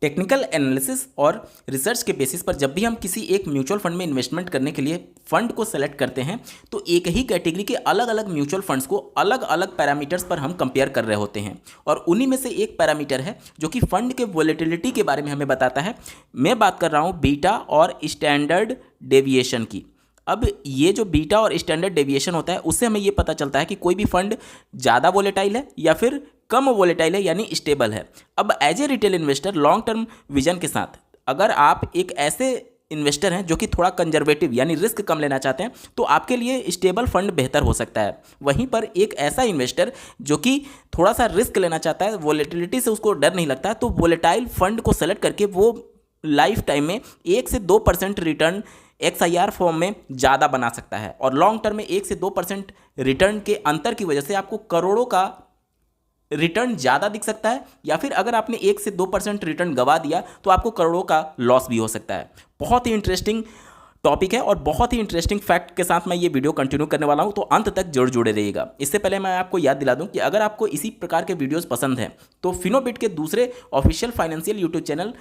Technical analysis और research के basis पर जब भी हम किसी एक म्यूचुअल फंड में इन्वेस्टमेंट करने के लिए फंड को सेलेक्ट करते हैं तो एक ही कैटेगरी के अलग अलग म्यूचुअल फंड्स को अलग अलग पैरामीटर्स पर हम कंपेयर कर रहे होते हैं और उन्हीं में से एक पैरामीटर है जो कि फंड के वोलेटिलिटी के बारे में हमें बताता है। मैं बात कर रहा हूँ बीटा और स्टैंडर्ड डेविएशन की। अब ये जो बीटा और स्टैंडर्ड डेविएशन होता है उससे हमें ये पता चलता है कि कोई भी फंड ज़्यादा वोलेटाइल है या फिर कम वोलेटाइल है, यानी स्टेबल है। अब as a retail investor long term vision के साथ अगर आप एक ऐसे इन्वेस्टर हैं जो कि थोड़ा कंजर्वेटिव यानी रिस्क कम लेना चाहते हैं तो आपके लिए स्टेबल फंड बेहतर हो सकता है। वहीं पर एक ऐसा इन्वेस्टर जो कि थोड़ा सा रिस्क लेना चाहता है, वोलेटिलिटी से उसको डर नहीं लगता, तो वोलेटाइल फंड को सेलेक्ट करके वो लाइफ टाइम में 1 से 2% रिटर्न XIR फॉर्म में ज़्यादा बना सकता है और लॉन्ग टर्म में 1 से 2% रिटर्न के अंतर की वजह से आपको करोड़ों का रिटर्न ज़्यादा दिख सकता है, या फिर अगर आपने 1 से 2% रिटर्न गवा दिया तो आपको करोड़ों का लॉस भी हो सकता है। बहुत ही इंटरेस्टिंग टॉपिक है और बहुत ही इंटरेस्टिंग फैक्ट के साथ मैं ये वीडियो कंटिन्यू करने वाला हूँ, तो अंत तक जरूर जुड़े रहिएगा। इससे पहले मैं आपको याद दिला दूँ कि अगर आपको इसी प्रकार के वीडियोज़ पसंद हैं तो फिनोबिट के दूसरे ऑफिशियल फाइनेंशियल यूट्यूब चैनल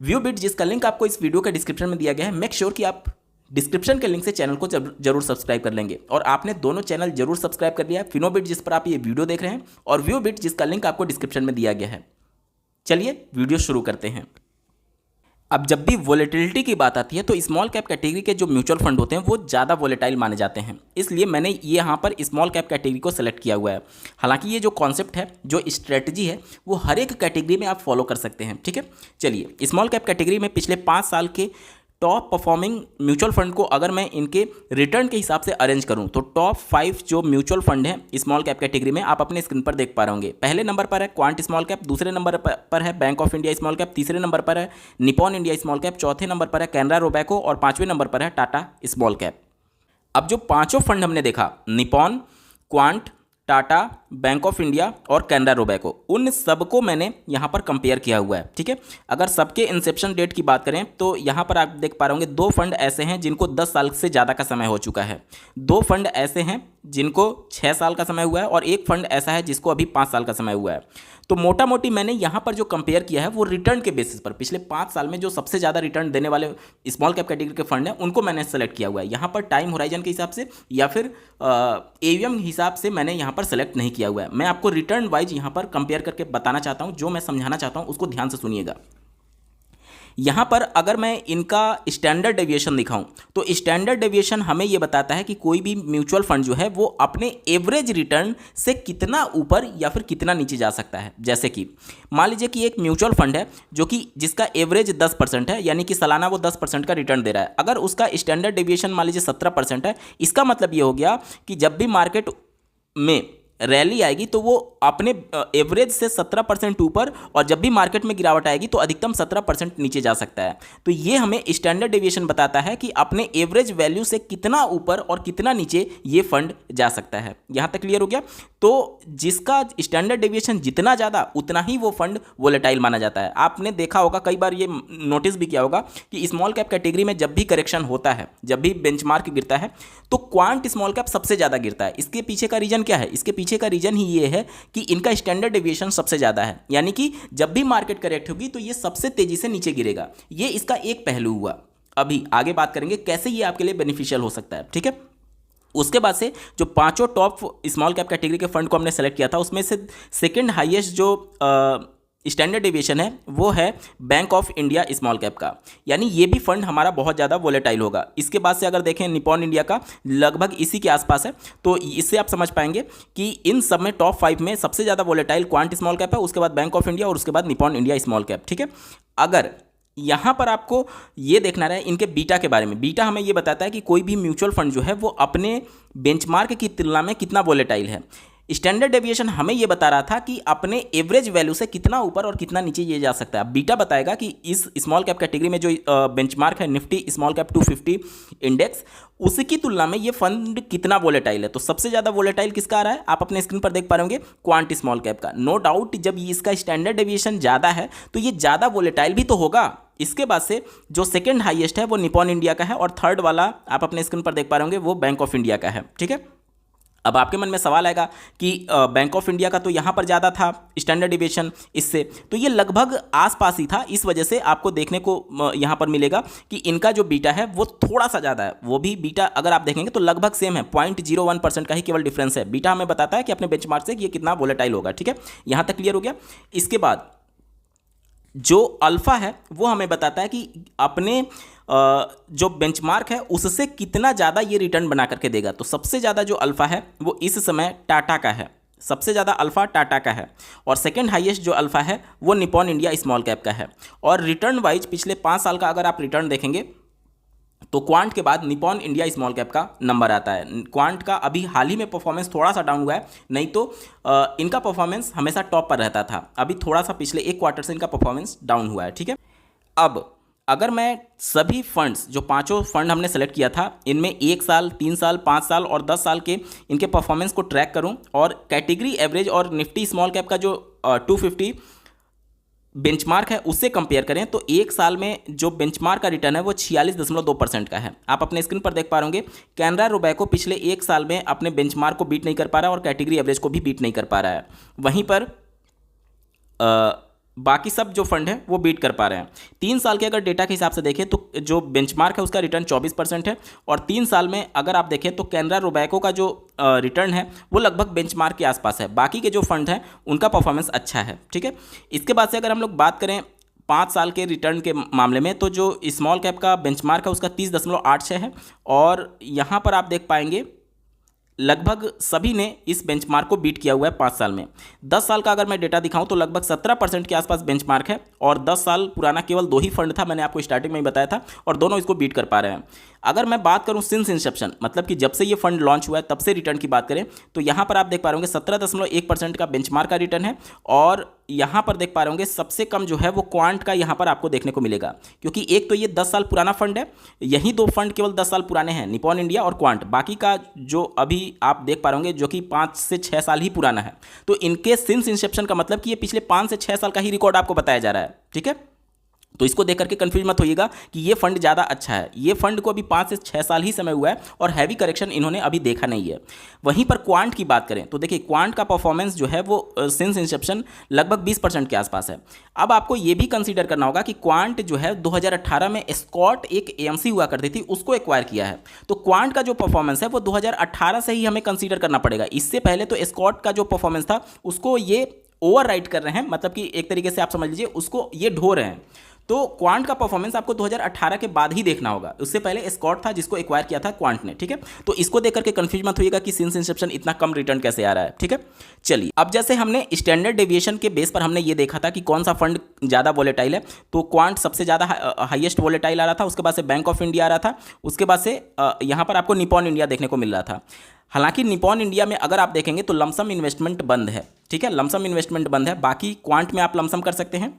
व्यूबिट, जिसका लिंक आपको इस वीडियो के डिस्क्रिप्शन में दिया गया है, मेक श्योर कि आप डिस्क्रिप्शन के लिंक से चैनल को जरूर सब्सक्राइब कर लेंगे। और आपने दोनों चैनल जरूर सब्सक्राइब कर लिया है, फिनोबिट जिस पर आप ये वीडियो देख रहे हैं और व्यूबिट जिसका लिंक आपको डिस्क्रिप्शन में दिया गया है। चलिए वीडियो शुरू करते हैं। अब जब भी वोलेटिलिटी की बात आती है तो स्मॉल कैप कैटेगरी के जो म्यूचुअल फंड होते हैं वो ज़्यादा वोलेटाइल माने जाते हैं, इसलिए मैंने ये यहाँ पर स्मॉल कैप कैटेगरी को सेलेक्ट किया हुआ है। हालांकि ये जो कॉन्सेप्ट है, जो स्ट्रेटजी है, वो हर एक कैटेगरी में आप फॉलो कर सकते हैं। ठीक है, चलिए स्मॉल कैप कैटेगरी में पिछले 5 साल के टॉप परफॉर्मिंग म्यूचुअल फंड को अगर मैं इनके रिटर्न के हिसाब से अरेंज करूं तो टॉप 5 जो म्यूचुअल फंड हैं स्मॉल कैप कैटेगरी में आप अपने स्क्रीन पर देख पा रहे होंगे। पहले नंबर पर है क्वांट स्मॉल कैप, दूसरे नंबर पर है bank of India small cap, तीसरे नंबर पर है निपॉन इंडिया स्मॉल कैप, चौथे नंबर पर है कैनरा रोबैको और 5वें नंबर पर है टाटा स्मॉल कैप। अब जो पांचों फंड हमने देखा, Nippon, quant, Tata, bank of India और कैनरा रोबैको, उन सबको मैंने यहाँ पर कंपेयर किया हुआ है। ठीक है, अगर सबके इंसेप्शन डेट की बात करें तो यहाँ पर आप देख पा रहे होंगे 2 फंड ऐसे हैं जिनको 10 साल से ज़्यादा का समय हो चुका है, 2 फंड ऐसे हैं जिनको 6 साल का समय हुआ है और एक फंड ऐसा है जिसको अभी 5 साल का समय हुआ है। तो मोटा मोटी मैंने यहाँ पर जो कंपेयर किया है वो रिटर्न के बेसिस पर पिछले 5 साल में जो सबसे ज़्यादा रिटर्न देने वाले स्मॉल कैप कैटेगरी के फंड हैं उनको मैंने सेलेक्ट किया हुआ है। यहाँ पर टाइम होराइजन के हिसाब से या फिर AUM हिसाब से मैंने यहाँ पर सेलेक्ट नहीं किया हुआ है। मैं आपको रिटर्न वाइज यहाँ पर कंपेयर करके बताना चाहता हूँ, जो मैं समझाना चाहता हूँ उसको ध्यान से सुनिएगा। यहाँ पर अगर मैं इनका स्टैंडर्ड डेविएशन दिखाऊं तो स्टैंडर्ड डेविएशन हमें ये बताता है कि कोई भी म्यूचुअल फंड जो है वो अपने एवरेज रिटर्न से कितना ऊपर या फिर कितना नीचे जा सकता है। जैसे कि मान लीजिए कि एक म्यूचुअल फंड है जो कि जिसका एवरेज 10% है, यानी कि सालाना वो 10% का रिटर्न दे रहा है। अगर उसका स्टैंडर्ड डेविएशन मान लीजिए 17% है, इसका मतलब ये हो गया कि जब भी मार्केट में रैली आएगी तो वो अपने एवरेज से 17% ऊपर, और जब भी मार्केट में गिरावट आएगी तो अधिकतम 17% नीचे जा सकता है। तो ये हमें स्टैंडर्ड डेविएशन बताता है कि अपने एवरेज वैल्यू से कितना ऊपर और कितना नीचे ये फंड जा सकता है। यहाँ तक क्लियर हो गया? तो जिसका स्टैंडर्ड डेविएशन जितना ज़्यादा उतना ही वो फंड वोलेटाइल माना जाता है। आपने देखा होगा, कई बार ये नोटिस भी किया होगा कि स्मॉल कैप कैटेगरी में जब भी करेक्शन होता है, जब भी बेंचमार्क गिरता है तो क्वांट स्मॉल कैप सबसे ज़्यादा गिरता है। इसके पीछे का रीजन क्या है? इसके पीछे का रीजन ही ये है कि इनका स्टैंडर्ड डेविएशन सबसे ज़्यादा है, यानी कि जब भी मार्केट करेक्ट होगी तो ये सबसे तेजी से नीचे गिरेगा। ये इसका एक पहलू हुआ। अभी आगे बात करेंगे कैसे ये आपके लिए बेनिफिशियल हो सकता है। ठीक है, उसके बाद से जो 5 टॉप स्मॉल कैप कैटेगरी के फंड को हमने सेलेक्ट किया था उसमें से सेकंड हाईएस्ट जो स्टैंडर्ड डेविएशन है वो है bank of India small cap का, यानी ये भी फंड हमारा बहुत ज़्यादा वोलेटाइल होगा। इसके बाद से अगर देखें निपॉन इंडिया का लगभग इसी के आसपास है, तो इससे आप समझ पाएंगे कि इन सब में टॉप 5 में सबसे ज़्यादा वोलेटाइल क्वांट स्मॉल कैप है, उसके बाद बैंक ऑफ इंडिया और उसके बाद निपॉन इंडिया स्मॉल कैप। ठीक है, अगर यहाँ पर आपको ये देखना रहे इनके बीटा के बारे में, बीटा हमें ये बताता है कि कोई भी म्यूचुअल फंड जो है वो अपने बेंचमार्क की तुलना में कितना वोलेटाइल है। स्टैंडर्ड डेविएशन हमें ये बता रहा था कि अपने एवरेज वैल्यू से कितना ऊपर और कितना नीचे ये जा सकता है। बीटा बताएगा कि इस स्मॉल कैप कैटेगरी में जो बेंचमार्क है निफ्टी स्मॉल कैप 250 इंडेक्स, उसकी तुलना में ये फंड कितना वोलेटाइल है। तो सबसे ज़्यादा वोलेटाइल किसका आ रहा है? आप अपने स्क्रीन पर देख पा रहे होंगे क्वांट स्मॉल कैप का। नो डाउट जब इसका स्टैंडर्ड डेविएशन ज़्यादा है तो ये ज़्यादा वोलेटाइल भी तो होगा। इसके बाद से जो सेकेंड हाईएस्ट है वो निपॉन इंडिया का है और थर्ड वाला आप अपने स्क्रीन पर देख पा रहे होंगे वो बैंक ऑफ इंडिया का है। ठीक है, अब आपके मन में सवाल आएगा कि बैंक ऑफ इंडिया का तो यहाँ पर ज़्यादा था स्टैंडर्ड डिविएशन इससे, तो ये लगभग आसपास ही था, इस वजह से आपको देखने को यहाँ पर मिलेगा कि इनका जो बीटा है वो थोड़ा सा ज़्यादा है। वो भी बीटा अगर आप देखेंगे तो लगभग सेम है, 0.01% का ही केवल डिफरेंस है। बीटा हमें बताता है कि अपने बेंचमार्क से ये कितना वोलेटाइल होगा। ठीक है, यहाँ तक क्लियर हो गया। इसके बाद जो अल्फा है वो हमें बताता है कि अपने जो बेंचमार्क है उससे कितना ज़्यादा ये रिटर्न बना करके देगा। तो सबसे ज़्यादा जो अल्फा है वो इस समय टाटा का है, सबसे ज़्यादा अल्फा टाटा का है, और सेकंड हाईएस्ट जो अल्फा है वो निपॉन इंडिया स्मॉल कैप का है। और रिटर्न वाइज पिछले 5 साल का अगर आप रिटर्न देखेंगे तो क्वांट के बाद निपॉन इंडिया स्मॉल कैप का नंबर आता है। क्वांट का अभी हाल ही में परफॉर्मेंस थोड़ा सा डाउन हुआ है, नहीं तो इनका परफॉर्मेंस हमेशा टॉप पर रहता था। अभी थोड़ा सा पिछले 1 क्वार्टर से इनका परफॉर्मेंस डाउन हुआ है। ठीक है, अब अगर मैं सभी फंड्स जो 5 फंड हमने सेलेक्ट किया था इनमें 1 साल, 3 साल, 5 साल और 10 साल के इनके परफॉर्मेंस को ट्रैक करूं और कैटेगरी एवरेज और निफ्टी स्मॉल कैप का जो 250 बेंचमार्क है उससे कंपेयर करें, तो 1 साल में जो बेंचमार्क का रिटर्न है वो 46.2% का है। आप अपने स्क्रीन पर देख पा होंगे कैनरा रोबैको पिछले 1 साल में अपने बेंचमार्क को बीट नहीं कर पा रहा और कैटेगरी एवरेज को भी बीट नहीं कर पा रहा है। वहीं पर बाकी सब जो फंड है वो बीट कर पा रहे हैं। 3 साल के अगर डेटा के हिसाब से देखें तो जो बेंचमार्क है उसका रिटर्न 24% है, और 3 साल में अगर आप देखें तो कैनरा रोबैको का जो रिटर्न है वो लगभग बेंचमार्क के आसपास है। बाकी के जो फंड हैं उनका परफॉर्मेंस अच्छा है। ठीक है, इसके बाद से अगर हम लोग बात करें 5 साल के रिटर्न के मामले में, तो जो स्मॉल कैप का बेंचमार्क है उसका 30.86 है, और यहाँ पर आप देख पाएंगे लगभग सभी ने इस बेंचमार्क को बीट किया हुआ है 5 साल में। 10 साल का अगर मैं डेटा दिखाऊं तो लगभग 17% के आसपास बेंचमार्क है, और 10 साल पुराना केवल 2 ही फंड था, मैंने आपको स्टार्टिंग में ही बताया था, और दोनों इसको बीट कर पा रहे हैं। अगर मैं बात करूं सिंस इंसेप्शन, मतलब कि जब से ये फंड लॉन्च हुआ है तब से रिटर्न की बात करें, तो यहाँ पर आप देख पा रहे होंगे 17.1% का बेंचमार्क का रिटर्न है, और यहाँ पर देख पा रहे होंगे सबसे कम जो है वो क्वांट का यहाँ पर आपको देखने को मिलेगा, क्योंकि एक तो ये 10 साल पुराना फंड है, यही 2 फंड केवल 10 साल पुराने हैं, निपॉन इंडिया और क्वांट। बाकी का जो अभी आप देख पा रहे होंगे जो कि 5 से 6 साल ही पुराना है, तो इनके सिंस इंसेप्शन का मतलब कि ये पिछले 5 से 6 साल का ही रिकॉर्ड आपको बताया जा रहा है। ठीक है, तो इसको देख करके कंफ्यूज मत होइएगा कि ये फंड ज़्यादा अच्छा है। ये फंड को अभी 5 से 6 साल ही समय हुआ है और हैवी करेक्शन इन्होंने अभी देखा नहीं है। वहीं पर क्वांट की बात करें तो देखिए क्वांट का परफॉर्मेंस जो है वो सिंस इंसेप्शन लगभग 20% के आसपास है। अब आपको ये भी कंसीडर करना होगा कि क्वांट जो है 2018 में स्कॉट एक एएमसी हुआ करती थी उसको एक्वायर किया है, तो क्वांट का जो परफॉर्मेंस है वो 2018 से ही हमें कंसीडर करना पड़ेगा। इससे पहले तो स्कॉट का जो परफॉर्मेंस था उसको ये ओवर राइट कर रहे हैं, मतलब कि एक तरीके से आप समझ लीजिए उसको ये ढो रहे हैं। तो क्वांट का परफॉर्मेंस आपको 2018 के बाद ही देखना होगा, उससे पहले स्कॉट था जिसको एक्वायर किया था क्वांट ने। ठीक है, तो इसको देख करके कंफ्यूज मत होइएगा कि सिंस इंसेप्शन इतना कम रिटर्न कैसे आ रहा है। ठीक है, चलिए अब जैसे हमने स्टैंडर्ड डेविएशन के बेस पर हमने ये देखा था कि कौन सा फंड ज़्यादा वोलेटाइल है, तो क्वांट सबसे ज़्यादा हाईएस्ट वोलेटाइल आ रहा था, उसके बाद से बैंक ऑफ इंडिया आ रहा था, उसके बाद से यहाँ पर आपको निपॉन इंडिया देखने को मिल रहा था। हालांकि निपॉन इंडिया में अगर आप देखेंगे तो लमसम इन्वेस्टमेंट बंद है। ठीक है, लमसम इन्वेस्टमेंट बंद है, बाकी क्वांट में आप लमसम कर सकते हैं,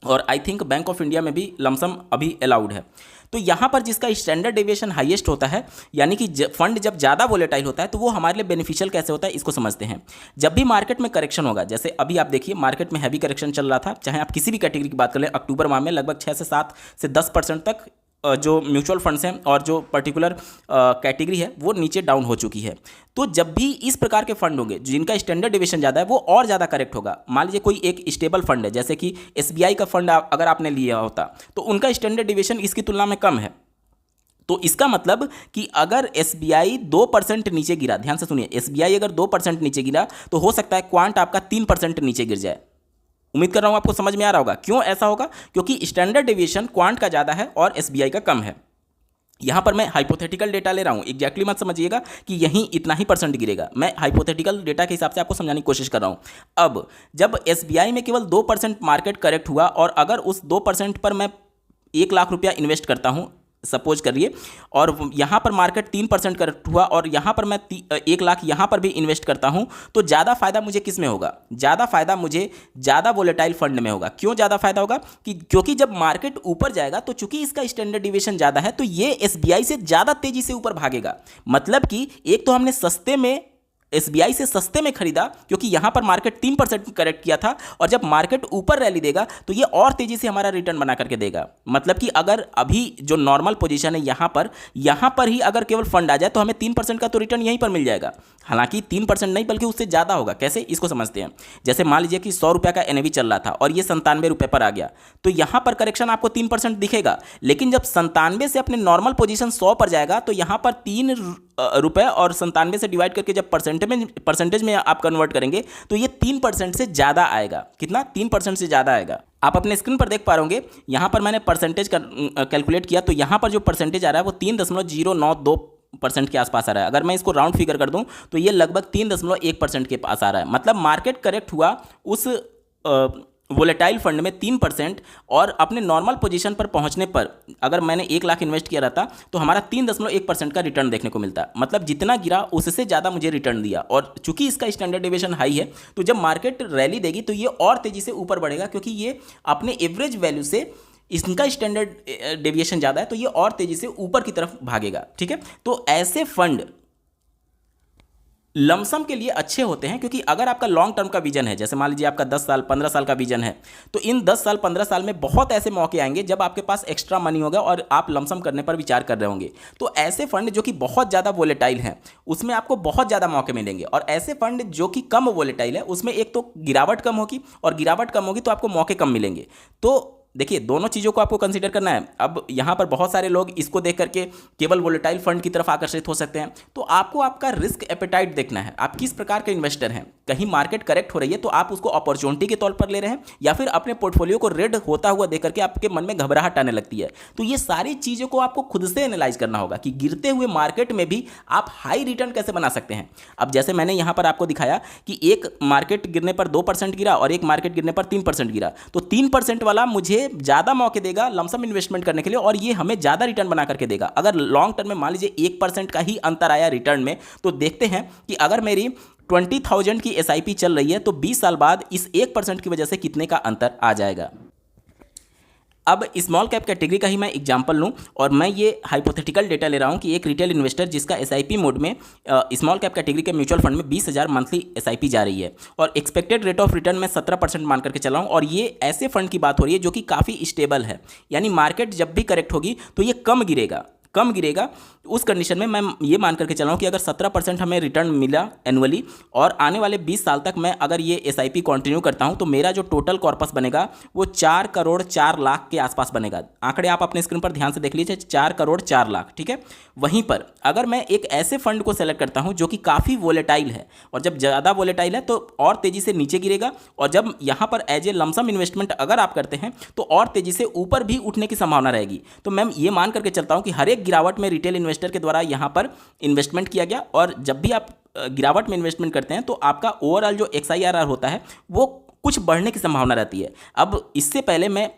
और I think bank of India में भी लमसम अभी अलाउड है। तो यहाँ पर जिसका स्टैंडर्ड डेविएशन हाईएस्ट होता है, यानी कि फंड जब ज़्यादा वोलेटाइल होता है तो वो हमारे लिए बेनिफिशियल कैसे होता है इसको समझते हैं। जब भी मार्केट में करेक्शन होगा, जैसे अभी आप देखिए मार्केट में हैवी करेक्शन चल रहा था, चाहे आप किसी भी कैटेगरी की बात कर लें, अक्टूबर माह में लगभग 6 से 7 से 10% तक जो म्यूचुअल फंड्स हैं और जो पर्टिकुलर कैटेगरी है वो नीचे डाउन हो चुकी है। तो जब भी इस प्रकार के फंड होंगे जिनका स्टैंडर्ड डेविएशन ज़्यादा है वो और ज़्यादा करेक्ट होगा। मान लीजिए कोई एक स्टेबल फंड है, जैसे कि एसबीआई का फंड अगर आपने लिया होता तो उनका स्टैंडर्ड डेविएशन इसकी तुलना में कम है, तो इसका मतलब कि अगर एसबीआई 2% नीचे गिरा, ध्यान से सुनिए, एसबीआई अगर 2% नीचे गिरा तो हो सकता है क्वांट आपका 3% नीचे गिर जाए। उम्मीद कर रहा हूं आपको समझ में आ रहा होगा क्यों ऐसा होगा, क्योंकि स्टैंडर्ड डेविएशन क्वांट का ज़्यादा है और एसबीआई का कम है। यहाँ पर मैं हाइपोथेटिकल डेटा ले रहा हूँ, एग्जैक्टली मत समझिएगा कि यहीं इतना ही परसेंट गिरेगा, मैं हाइपोथेटिकल डेटा के हिसाब से आपको समझाने की कोशिश कर रहा हूँ। अब जब एसबीआई में केवल 2% मार्केट करेक्ट हुआ और अगर उस 2% पर मैं 1 लाख रुपया इन्वेस्ट करता हूँ सपोज करिए, और यहाँ पर मार्केट 3% करेक्ट हुआ और यहाँ पर मैं 1 लाख यहाँ पर भी इन्वेस्ट करता हूँ, तो ज़्यादा फायदा मुझे किस में होगा? ज़्यादा फायदा मुझे ज़्यादा वोलेटाइल फंड में होगा। क्यों ज़्यादा फायदा होगा? क्योंकि जब मार्केट ऊपर जाएगा तो चूंकि इसका स्टैंडर्ड डिविएशन ज़्यादा है तो ये एसबीआई से ज़्यादा तेज़ी से ऊपर भागेगा। मतलब कि एक तो हमने सस्ते में एसबीआई से सस्ते में खरीदा, क्योंकि यहां पर मार्केट 3% करेक्ट किया था, और जब मार्केट ऊपर रैली देगा तो ये और तेजी से हमारा रिटर्न बना करके देगा। मतलब कि अगर अभी जो नॉर्मल पोजीशन है यहां पर ही अगर केवल फंड आ जाए तो हमें 3% का तो रिटर्न यहीं पर मिल जाएगा। हालांकि 3% नहीं बल्कि उससे ज़्यादा होगा। कैसे, इसको समझते हैं। जैसे मान लीजिए कि 100 रुपये का एनएवी चल रहा था और ये 97 रुपये पर आ गया, तो यहां पर करेक्शन आपको 3% दिखेगा, लेकिन जब 97 से अपने नॉर्मल पोजीशन 100 पर जाएगा तो यहां पर 3 रुपये और 97 से डिवाइड करके जब परसेंटेज में आप कन्वर्ट करेंगे तो ये 3% से ज़्यादा आएगा। कितना? 3% से ज़्यादा आएगा। आप अपने स्क्रीन पर देख पा रहे होंगे, यहाँ पर मैंने परसेंटेज कैलकुलेट किया तो यहाँ पर जो परसेंटेज आ रहा है वो 3.092% के आसपास आ रहा है। अगर मैं इसको राउंड फिगर कर दूं तो ये लगभग 3.1% के पास आ रहा है। मतलब मार्केट करेक्ट हुआ उस वोलेटाइल फंड में 3%, और अपने नॉर्मल पोजीशन पर पहुंचने पर अगर मैंने 1 लाख इन्वेस्ट किया रहता तो हमारा 3.1% का रिटर्न देखने को मिलता। मतलब जितना गिरा उससे ज़्यादा मुझे रिटर्न दिया। और चूंकि इसका स्टैंडर्ड डेविएशन हाई है तो जब मार्केट रैली देगी तो ये और तेज़ी से ऊपर बढ़ेगा, क्योंकि ये अपने एवरेज वैल्यू से इसका स्टैंडर्ड डेविएशन ज़्यादा है तो ये और तेज़ी से ऊपर की तरफ भागेगा। ठीक है, तो ऐसे फंड लमसम के लिए अच्छे होते हैं, क्योंकि अगर आपका लॉन्ग टर्म का विजन है, जैसे मान लीजिए आपका 10 साल 15 साल का विजन है, तो इन 10 साल 15 साल में बहुत ऐसे मौके आएंगे जब आपके पास एक्स्ट्रा मनी होगा और आप लमसम करने पर विचार कर रहे होंगे। तो ऐसे फंड जो कि बहुत ज़्यादा वोलेटाइल हैं उसमें आपको बहुत ज़्यादा मौके मिलेंगे, और ऐसे फंड जो कि कम वोलेटाइल है उसमें एक तो गिरावट कम होगी, और गिरावट कम होगी तो आपको मौके कम मिलेंगे। तो देखिए, दोनों चीज़ों को आपको कंसीडर करना है। अब यहाँ पर बहुत सारे लोग इसको देख करके केवल वोलेटाइल फंड की तरफ आकर्षित हो सकते हैं, तो आपको आपका रिस्क एपेटाइट देखना है। आप किस प्रकार के इन्वेस्टर हैं? कहीं मार्केट करेक्ट हो रही है तो आप उसको अपॉर्चुनिटी के तौर पर ले रहे हैं, या फिर अपने पोर्टफोलियो को रेड होता हुआ देख करके आपके मन में घबराहट आने लगती है। तो ये सारी चीज़ों को आपको खुद से एनालाइज करना होगा कि गिरते हुए मार्केट में भी आप हाई रिटर्न कैसे बना सकते हैं। अब जैसे मैंने यहाँ पर आपको दिखाया कि एक मार्केट गिरने पर 2% गिरा और एक मार्केट गिरने पर 3% गिरा, तो 3% वाला मुझे ज़्यादा मौके देगा लमसम इन्वेस्टमेंट करने के लिए, और ये हमें ज़्यादा रिटर्न बना करके देगा। अगर लॉन्ग टर्म में मान लीजिए 1% का ही अंतर आया रिटर्न में, तो देखते हैं कि अगर मेरी 20,000 की एसआईपी चल रही है तो 20 साल बाद इस 1% की वजह से कितने का अंतर आ जाएगा। अब स्मॉल कैप कैटेगरी का ही मैं एग्जांपल लूं, और मैं ये हाइपोथेटिकल डेटा ले रहा हूं कि एक रिटेल इन्वेस्टर जिसका एसआईपी मोड में स्मॉल कैप कैटेगरी के म्यूचुअल फंड में 20,000 मंथली एसआईपी जा रही है, और एक्सपेक्टेड रेट ऑफ रिटर्न में 17% मान करके चला हूं, और ये ऐसे फंड की बात हो रही है जो कि काफ़ी स्टेबल है। यानी मार्केट जब भी करेक्ट होगी तो ये कम गिरेगा। उस कंडीशन में मैं ये मान करके चला हूँ कि अगर 17% हमें रिटर्न मिला एनुअली, और आने वाले 20 साल तक मैं अगर ये एसआईपी कंटिन्यू करता हूँ, तो मेरा जो टोटल कॉर्पस बनेगा वो 4 करोड़ 4 लाख के आसपास बनेगा। आंकड़े आप अपने स्क्रीन पर ध्यान से देख लीजिए, 4 करोड़ 4 लाख। ठीक है, वहीं पर अगर मैं एक ऐसे फंड को सेलेक्ट करता हूँ जो कि काफ़ी वोलेटाइल है, और जब ज़्यादा वोलेटाइल है तो और तेज़ी से नीचे गिरेगा, और जब यहाँ पर एज ए लमसम इन्वेस्टमेंट अगर आप करते हैं तो और तेज़ी से ऊपर भी उठने की संभावना रहेगी। तो मैं ये मान करके चलता हूँ कि हर एक गिरावट में रिटेल इन्वेस्टर के द्वारा यहाँ पर इन्वेस्टमेंट किया गया, और जब भी आप गिरावट में इन्वेस्टमेंट करते हैं तो आपका ओवरऑल जो XIRR होता है वो कुछ बढ़ने की संभावना रहती है। अब इससे पहले मैं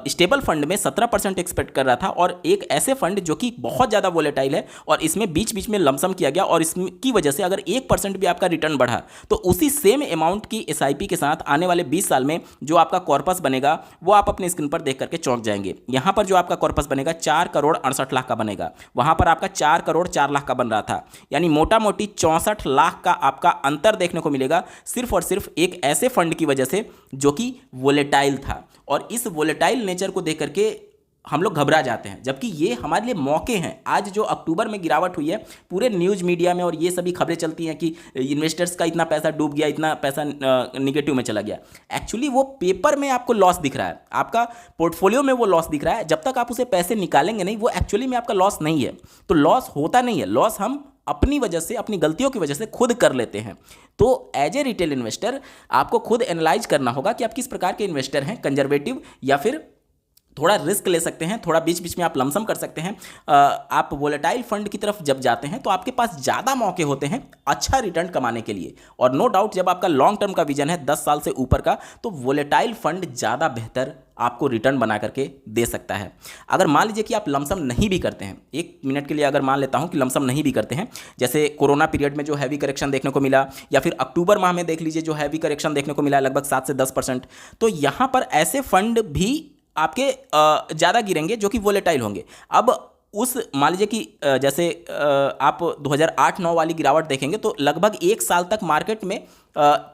स्टेबल फंड में 17% एक्सपेक्ट कर रहा था, और एक ऐसे फंड जो कि बहुत ज़्यादा वोलेटाइल है और इसमें बीच बीच में लमसम किया गया, और इसकी वजह से अगर 1% भी आपका रिटर्न बढ़ा तो उसी सेम अमाउंट की एसआईपी के साथ आने वाले 20 साल में जो आपका कॉर्पस बनेगा वो आप अपने स्क्रीन पर देख करके चौंक जाएंगे। यहाँ पर जो आपका कॉर्पस बनेगा 4 करोड़ 68 लाख का बनेगा, वहाँ पर आपका 4 करोड़ 4 लाख का बन रहा था। यानी मोटा मोटी 64 लाख का आपका अंतर देखने को मिलेगा, सिर्फ और सिर्फ एक ऐसे फंड की वजह से जो कि वोलेटाइल था। और इस वोलेटाइल नेचर को देख करके हम लोग घबरा जाते हैं, जबकि ये हमारे लिए मौके हैं। आज जो अक्टूबर में गिरावट हुई है पूरे न्यूज़ मीडिया में, और ये सभी खबरें चलती हैं कि इन्वेस्टर्स का इतना पैसा डूब गया, इतना पैसा निगेटिव में चला गया। एक्चुअली वो पेपर में आपको लॉस दिख रहा है, आपका पोर्टफोलियो में वो लॉस दिख रहा है। जब तक आप उसे पैसे निकालेंगे नहीं, वो एक्चुअली में आपका लॉस नहीं है। तो लॉस होता नहीं है, लॉस हम अपनी वजह से, अपनी गलतियों की वजह से खुद कर लेते हैं। तो एज ए रिटेल इन्वेस्टर आपको खुद एनालाइज करना होगा कि आप किस प्रकार के इन्वेस्टर हैं, कंजर्वेटिव या फिर थोड़ा रिस्क ले सकते हैं, थोड़ा बीच बीच में आप लमसम कर सकते हैं। आप वोलेटाइल फंड की तरफ जब जाते हैं तो आपके पास ज़्यादा मौके होते हैं अच्छा रिटर्न कमाने के लिए। और नो डाउट जब आपका लॉन्ग टर्म का विजन है 10 साल से ऊपर का, तो वोलेटाइल फंड ज़्यादा बेहतर आपको रिटर्न बना करके दे सकता है। अगर मान लीजिए कि आप लमसम नहीं भी करते हैं, 1 मिनट के लिए अगर मान लेता हूं कि लमसम नहीं भी करते हैं, जैसे कोरोना पीरियड में जो हैवी करेक्शन देखने को मिला, या फिर अक्टूबर माह में देख लीजिए जो हैवी करेक्शन देखने को मिला लगभग 7 से 10%, तो यहाँ पर ऐसे फंड भी आपके ज़्यादा गिरेंगे जो कि वोलेटाइल होंगे। अब उस मान लीजिए कि जैसे आप 2008-9 वाली गिरावट देखेंगे तो लगभग एक साल तक मार्केट में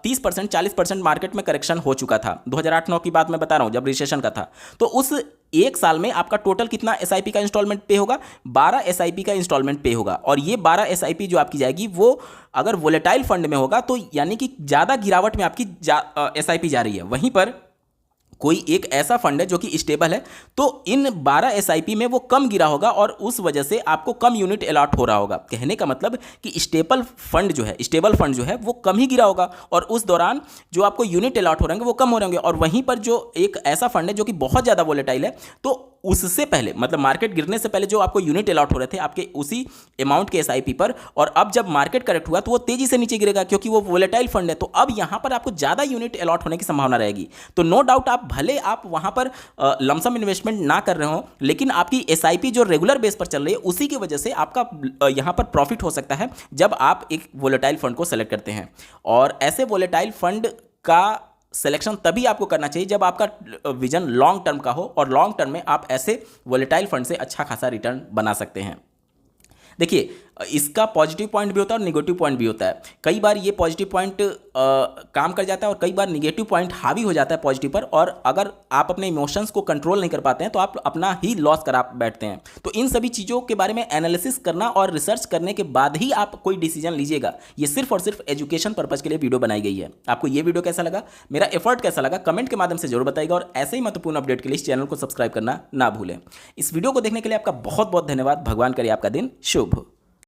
30% 40% मार्केट में करेक्शन हो चुका था। 2008-9 की बात मैं बता रहा हूँ जब रिसेशन का था। तो उस एक साल में आपका टोटल कितना एसआईपी का इंस्टॉलमेंट पे होगा? 12 एसआईपी का इंस्टॉलमेंट पे होगा। और ये 12 एसआईपी जो आपकी जाएगी वो अगर वोलेटाइल फंड में होगा तो यानी कि ज़्यादा गिरावट में आपकी एसआईपी जा रही है। वहीं पर कोई एक ऐसा फंड है जो कि स्टेबल है तो इन 12 एसआईपी में वो कम गिरा होगा और उस वजह से आपको कम यूनिट अलॉट हो रहा होगा। कहने का मतलब कि स्टेबल फंड जो है वो कम ही गिरा होगा और उस दौरान जो आपको यूनिट अलॉट हो रहे होंगे वो कम हो रहे होंगे। और वहीं पर जो एक ऐसा फंड है जो कि बहुत ज़्यादा वोलेटाइल है तो उससे पहले मतलब मार्केट गिरने से पहले जो आपको यूनिट अलॉट हो रहे थे आपके उसी अमाउंट के एसआईपी पर, और अब जब मार्केट करेक्ट हुआ तो वो तेजी से नीचे गिरेगा क्योंकि वो वोलेटाइल फंड है। तो अब यहां पर आपको ज़्यादा यूनिट अलॉट होने की संभावना रहेगी। तो नो डाउट आप भले आप वहां पर लमसम इन्वेस्टमेंट ना कर रहे हो लेकिन आपकी एसआईपी जो रेगुलर बेस पर चल रही है उसी की वजह से आपका यहां पर प्रॉफिट हो सकता है जब आप एक वोलेटाइल फंड को सेलेक्ट करते हैं। और ऐसे वोलेटाइल फंड का सिलेक्शन तभी आपको करना चाहिए जब आपका विजन लॉन्ग टर्म का हो और लॉन्ग टर्म में आप ऐसे वोलेटाइल फंड से अच्छा खासा रिटर्न बना सकते हैं। देखिए इसका पॉजिटिव पॉइंट भी होता है और निगेटिव पॉइंट भी होता है। कई बार ये पॉजिटिव पॉइंट काम कर जाता है और कई बार निगेटिव पॉइंट हावी हो जाता है पॉजिटिव पर, और अगर आप अपने इमोशंस को कंट्रोल नहीं कर पाते हैं तो आप अपना ही लॉस करा बैठते हैं। तो इन सभी चीज़ों के बारे में एनालिसिस करना और रिसर्च करने के बाद ही आप कोई डिसीजन लीजिएगा। ये सिर्फ और सिर्फ एजुकेशन पर्पज के लिए वीडियो बनाई गई है। आपको ये वीडियो कैसा लगा, मेरा एफर्ट कैसा लगा, कमेंट के माध्यम से जरूर बताइएगा और ऐसे ही महत्वपूर्ण अपडेट के लिए इस चैनल को सब्सक्राइब करना ना भूलें। इस वीडियो को देखने के लिए आपका बहुत बहुत धन्यवाद। भगवान करे आपका दिन शुभ हो।